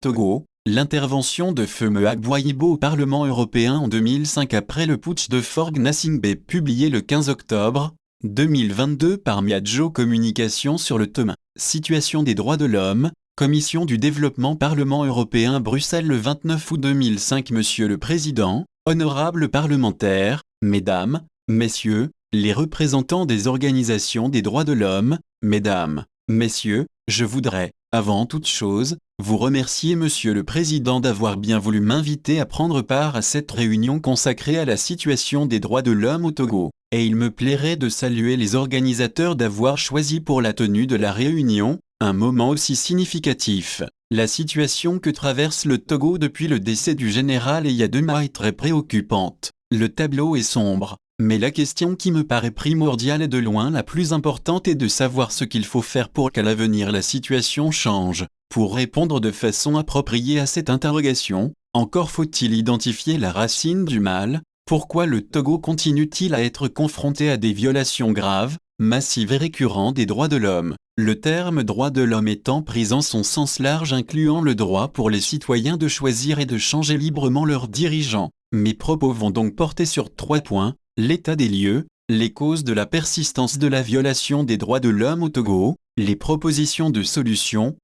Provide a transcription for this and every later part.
Togo, l'intervention de Feu Agboyibo au Parlement européen en 2005 après le putsch de Faure Gnassingbé publié le 15 octobre 2022 par Miadjo Communication sur le tome « Situation des droits de l'homme », Commission du développement Parlement européen Bruxelles le 29 août 2005. Monsieur le Président, honorables parlementaires, Mesdames, Messieurs, les représentants des organisations des droits de l'homme, Mesdames, Messieurs, je voudrais, avant toute chose, vous remercier Monsieur le Président d'avoir bien voulu m'inviter à prendre part à cette réunion consacrée à la situation des droits de l'homme au Togo, et il me plairait de saluer les organisateurs d'avoir choisi pour la tenue de la réunion, un moment aussi significatif. La situation que traverse le Togo depuis le décès du général Eyadema est très préoccupante. Le tableau est sombre, mais la question qui me paraît primordiale et de loin la plus importante est de savoir ce qu'il faut faire pour qu'à l'avenir la situation change. Pour répondre de façon appropriée à cette interrogation, encore faut-il identifier la racine du mal. Pourquoi le Togo continue-t-il à être confronté à des violations graves, massives et récurrentes des droits de l'homme? Le terme « droit de l'homme » étant pris en son sens large incluant le droit pour les citoyens de choisir et de changer librement leurs dirigeants. Mes propos vont donc porter sur 3 points, l'état des lieux, les causes de la persistance de la violation des droits de l'homme au Togo, les propositions de solutions.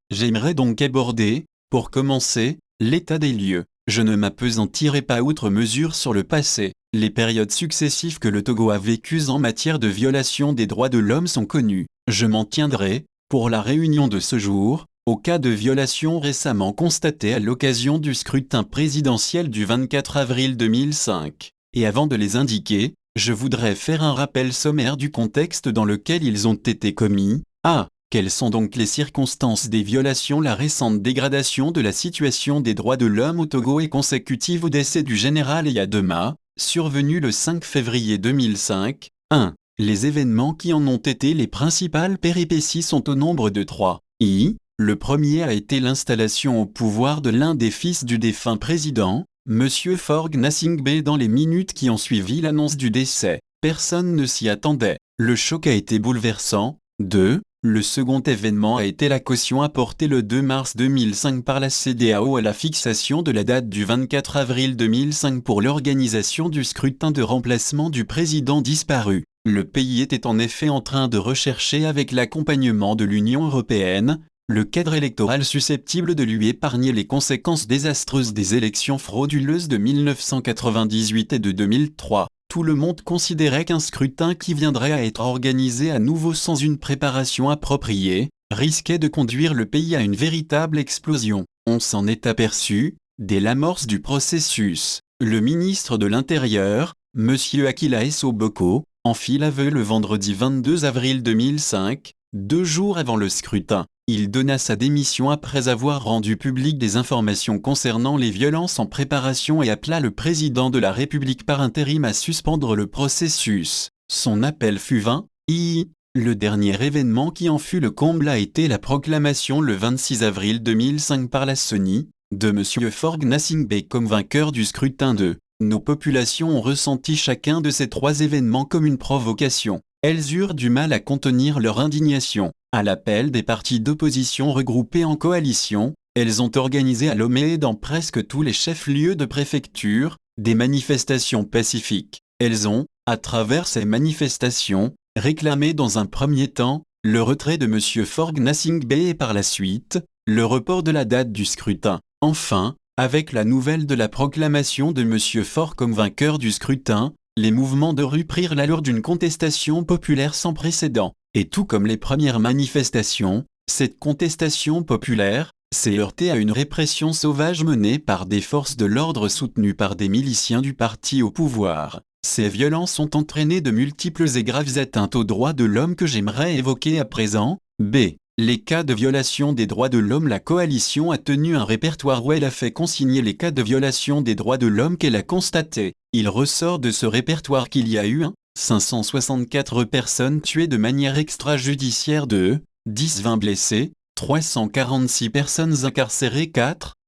J'aimerais donc aborder, pour commencer, l'état des lieux. Je ne m'appesantirai pas outre mesure sur le passé. Les périodes successives que le Togo a vécues en matière de violation des droits de l'homme sont connues. Je m'en tiendrai, pour la réunion de ce jour, au cas de violation récemment constaté à l'occasion du scrutin présidentiel du 24 avril 2005. Et avant de les indiquer, je voudrais faire un rappel sommaire du contexte dans lequel ils ont été commis. Quelles sont donc les circonstances des violations? La récente dégradation de la situation des droits de l'homme au Togo est consécutive au décès du général Eyadema, survenu le 5 février 2005. Les événements qui en ont été les principales péripéties sont au nombre de 3. Le premier a été l'installation au pouvoir de l'un des fils du défunt président, M. Faure Gnassingbé. Dans les minutes qui ont suivi l'annonce du décès, personne ne s'y attendait. Le choc a été bouleversant. Le second événement a été la caution apportée le 2 mars 2005 par la CEDEAO à la fixation de la date du 24 avril 2005 pour l'organisation du scrutin de remplacement du président disparu. Le pays était en effet en train de rechercher, avec l'accompagnement de l'Union européenne, le cadre électoral susceptible de lui épargner les conséquences désastreuses des élections frauduleuses de 1998 et de 2003. Tout le monde considérait qu'un scrutin qui viendrait à être organisé à nouveau sans une préparation appropriée, risquait de conduire le pays à une véritable explosion. On s'en est aperçu, dès l'amorce du processus. Le ministre de l'Intérieur, M. Akila Essoboko, en fit l'aveu le vendredi 22 avril 2005, 2 jours avant le scrutin. Il donna sa démission après avoir rendu publiques des informations concernant les violences en préparation et appela le président de la République par intérim à suspendre le processus. Son appel fut vain. Le dernier événement qui en fut le comble a été la proclamation le 26 avril 2005 par la CENI, de M. Faure Gnassingbé comme vainqueur du scrutin de. Nos populations ont ressenti chacun de ces 3 événements comme une provocation. Elles eurent du mal à contenir leur indignation. À l'appel des partis d'opposition regroupés en coalition, elles ont organisé à Lomé et dans presque tous les chefs-lieux de préfecture, des manifestations pacifiques. Elles ont, à travers ces manifestations, réclamé dans un premier temps, le retrait de M. Faure Gnassingbé et par la suite, le report de la date du scrutin. Enfin, avec la nouvelle de la proclamation de M. Faure comme vainqueur du scrutin, les mouvements de rue prirent l'allure d'une contestation populaire sans précédent. Et tout comme les premières manifestations, cette contestation populaire s'est heurtée à une répression sauvage menée par des forces de l'ordre soutenues par des miliciens du parti au pouvoir. Ces violences ont entraîné de multiples et graves atteintes aux droits de l'homme que j'aimerais évoquer à présent. Les cas de violation des droits de l'homme. La coalition a tenu un répertoire où elle a fait consigner les cas de violation des droits de l'homme qu'elle a constatés. Il ressort de ce répertoire qu'il y a eu 564 personnes tuées de manière extrajudiciaire, 20 blessés, 346 personnes incarcérées,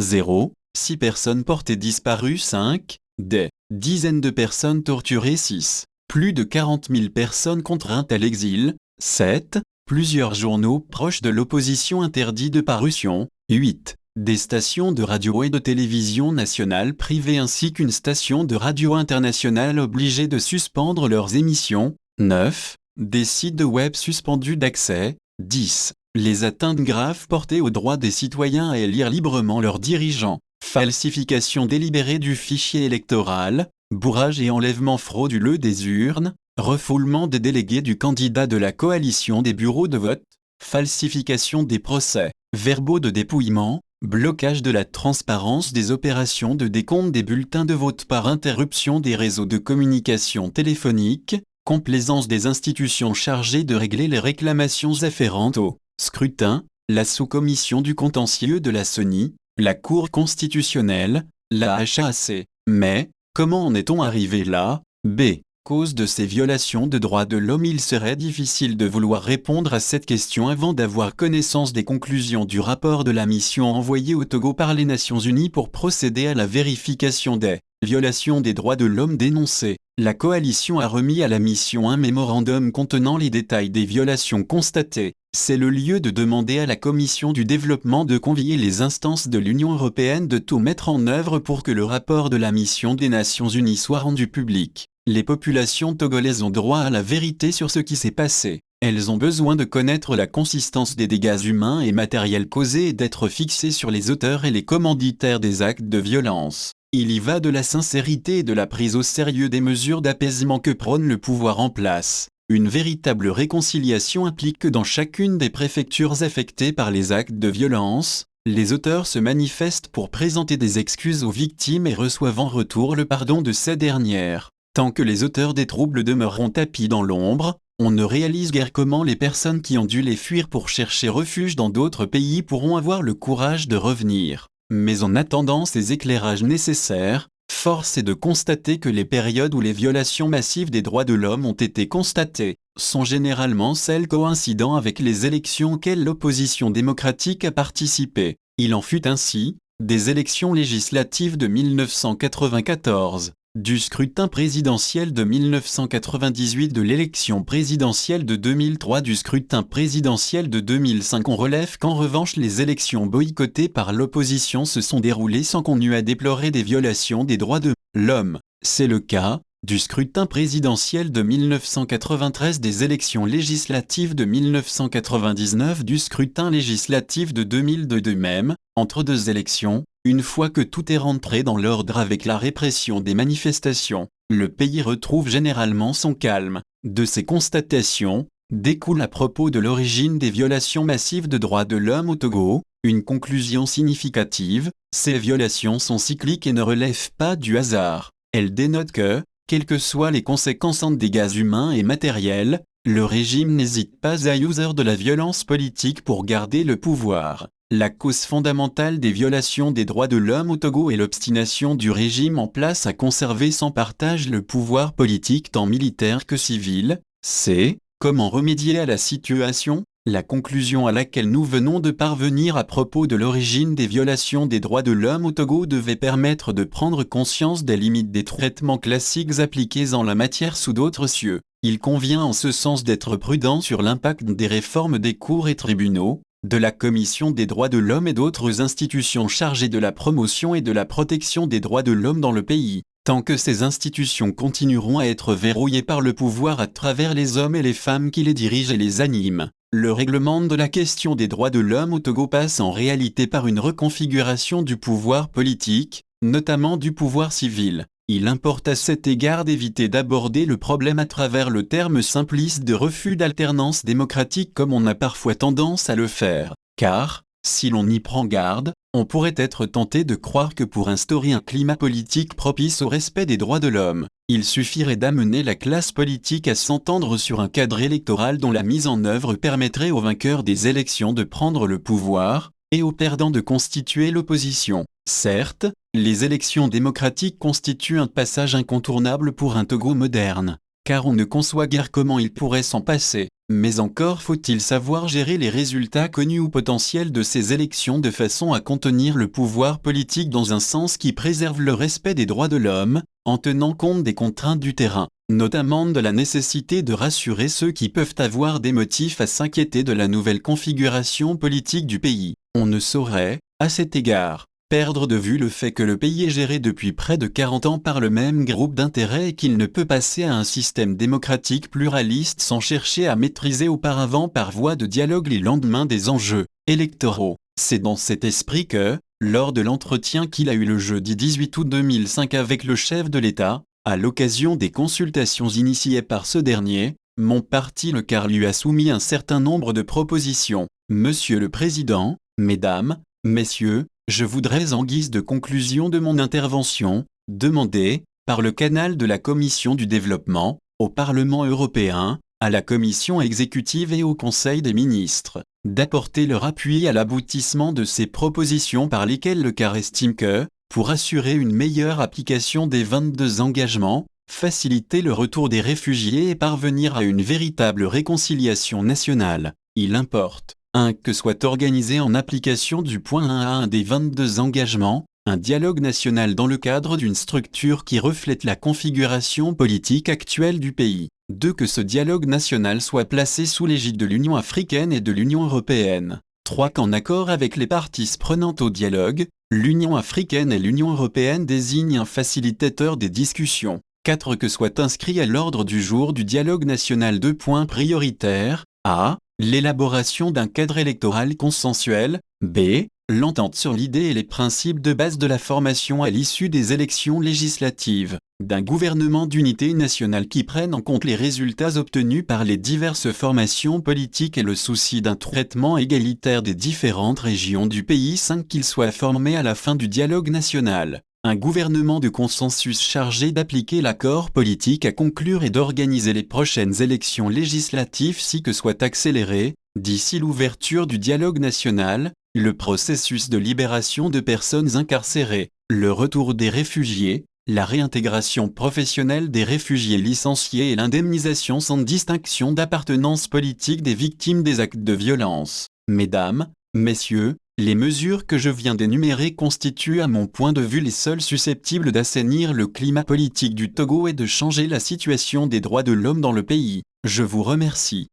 6 personnes portées disparues, 5, des dizaines de personnes torturées, 6, plus de 40 000 personnes contraintes à l'exil, 7, plusieurs journaux proches de l'opposition interdits de parution, 8, des stations de radio et de télévision nationales privées ainsi qu'une station de radio internationale obligées de suspendre leurs émissions. 9. Des sites web suspendus d'accès. 10. Les atteintes graves portées aux droits des citoyens à élire librement leurs dirigeants. Falsification délibérée du fichier électoral, bourrage et enlèvement frauduleux des urnes, refoulement des délégués du candidat de la coalition des bureaux de vote, falsification des procès, verbaux de dépouillement, blocage de la transparence des opérations de décompte des bulletins de vote par interruption des réseaux de communication téléphonique, complaisance des institutions chargées de régler les réclamations afférentes au scrutin, la sous-commission du contentieux de la CENI, la Cour constitutionnelle, la HAC. Mais, comment en est-on arrivé là? B. Cause de ces violations de droits de l'homme. Il serait difficile de vouloir répondre à cette question avant d'avoir connaissance des conclusions du rapport de la mission envoyée au Togo par les Nations Unies pour procéder à la vérification des violations des droits de l'homme dénoncées. La coalition a remis à la mission un mémorandum contenant les détails des violations constatées. C'est le lieu de demander à la Commission du développement de convier les instances de l'Union européenne de tout mettre en œuvre pour que le rapport de la mission des Nations Unies soit rendu public. Les populations togolaises ont droit à la vérité sur ce qui s'est passé. Elles ont besoin de connaître la consistance des dégâts humains et matériels causés et d'être fixées sur les auteurs et les commanditaires des actes de violence. Il y va de la sincérité et de la prise au sérieux des mesures d'apaisement que prône le pouvoir en place. Une véritable réconciliation implique que dans chacune des préfectures affectées par les actes de violence, les auteurs se manifestent pour présenter des excuses aux victimes et reçoivent en retour le pardon de ces dernières. Tant que les auteurs des troubles demeureront tapis dans l'ombre, on ne réalise guère comment les personnes qui ont dû les fuir pour chercher refuge dans d'autres pays pourront avoir le courage de revenir. Mais en attendant ces éclairages nécessaires, force est de constater que les périodes où les violations massives des droits de l'homme ont été constatées sont généralement celles coïncidant avec les élections auxquelles l'opposition démocratique a participé. Il en fut ainsi des élections législatives de 1994, du scrutin présidentiel de 1998, de l'élection présidentielle de 2003, du scrutin présidentiel de 2005. On relève qu'en revanche les élections boycottées par l'opposition se sont déroulées sans qu'on eût à déplorer des violations des droits de l'homme. C'est le cas du scrutin présidentiel de 1993, des élections législatives de 1999, du scrutin législatif de 2002. De même, entre deux élections, une fois que tout est rentré dans l'ordre avec la répression des manifestations, le pays retrouve généralement son calme. De ces constatations, découle à propos de l'origine des violations massives de droits de l'homme au Togo, une conclusion significative: ces violations sont cycliques et ne relèvent pas du hasard. Elles dénotent que, quelles que soient les conséquences en dégâts humains et matériels, le régime n'hésite pas à user de la violence politique pour garder le pouvoir. La cause fondamentale des violations des droits de l'homme au Togo est l'obstination du régime en place à conserver sans partage le pouvoir politique tant militaire que civil. C'est comment remédier à la situation? La conclusion à laquelle nous venons de parvenir à propos de l'origine des violations des droits de l'homme au Togo devait permettre de prendre conscience des limites des traitements classiques appliqués en la matière sous d'autres cieux. Il convient en ce sens d'être prudent sur l'impact des réformes des cours et tribunaux, de la Commission des droits de l'homme et d'autres institutions chargées de la promotion et de la protection des droits de l'homme dans le pays. Tant que ces institutions continueront à être verrouillées par le pouvoir à travers les hommes et les femmes qui les dirigent et les animent, le règlement de la question des droits de l'homme au Togo passe en réalité par une reconfiguration du pouvoir politique, notamment du pouvoir civil. Il importe à cet égard d'éviter d'aborder le problème à travers le terme simpliste de refus d'alternance démocratique comme on a parfois tendance à le faire, car, si l'on y prend garde, on pourrait être tenté de croire que pour instaurer un climat politique propice au respect des droits de l'homme, il suffirait d'amener la classe politique à s'entendre sur un cadre électoral dont la mise en œuvre permettrait aux vainqueurs des élections de prendre le pouvoir, et aux perdants de constituer l'opposition. Certes, les élections démocratiques constituent un passage incontournable pour un Togo moderne, car on ne conçoit guère comment il pourrait s'en passer. Mais encore faut-il savoir gérer les résultats connus ou potentiels de ces élections de façon à contenir le pouvoir politique dans un sens qui préserve le respect des droits de l'homme, en tenant compte des contraintes du terrain, notamment de la nécessité de rassurer ceux qui peuvent avoir des motifs à s'inquiéter de la nouvelle configuration politique du pays. On ne saurait, À cet égard, perdre de vue le fait que le pays est géré depuis près de 40 ans par le même groupe d'intérêts et qu'il ne peut passer à un système démocratique pluraliste sans chercher à maîtriser auparavant par voie de dialogue les lendemains des enjeux électoraux. C'est dans cet esprit que, lors de l'entretien qu'il a eu le jeudi 18 août 2005 avec le chef de l'État, à l'occasion des consultations initiées par ce dernier, mon parti le CAR lui a soumis un certain nombre de propositions. Monsieur le Président, Mesdames, Messieurs, je voudrais en guise de conclusion de mon intervention, demander, par le canal de la Commission du développement, au Parlement européen, à la Commission exécutive et au Conseil des ministres, d'apporter leur appui à l'aboutissement de ces propositions par lesquelles le CAR estime que, pour assurer une meilleure application des 22 engagements, faciliter le retour des réfugiés et parvenir à une véritable réconciliation nationale, il importe, 1. Que soit organisé en application du point 1 à 1 des 22 engagements, un dialogue national dans le cadre d'une structure qui reflète la configuration politique actuelle du pays. 2. Que ce dialogue national soit placé sous l'égide de l'Union africaine et de l'Union européenne. 3. Qu'en accord avec les parties prenantes au dialogue, l'Union africaine et l'Union européenne désignent un facilitateur des discussions. 4. Que soit inscrit à l'ordre du jour du dialogue national 2 points prioritaires. A. L'élaboration d'un cadre électoral consensuel. B. L'entente sur l'idée et les principes de base de la formation à l'issue des élections législatives, d'un gouvernement d'unité nationale qui prenne en compte les résultats obtenus par les diverses formations politiques et le souci d'un traitement égalitaire des différentes régions du pays. 5. Qu'il soit formé à la fin du dialogue national un gouvernement de consensus chargé d'appliquer l'accord politique à conclure et d'organiser les prochaines élections législatives. 6. Que soit accéléré, d'ici l'ouverture du dialogue national, le processus de libération de personnes incarcérées, le retour des réfugiés, la réintégration professionnelle des réfugiés licenciés et l'indemnisation sans distinction d'appartenance politique des victimes des actes de violence. Mesdames, Messieurs, les mesures que je viens d'énumérer constituent à mon point de vue les seules susceptibles d'assainir le climat politique du Togo et de changer la situation des droits de l'homme dans le pays. Je vous remercie.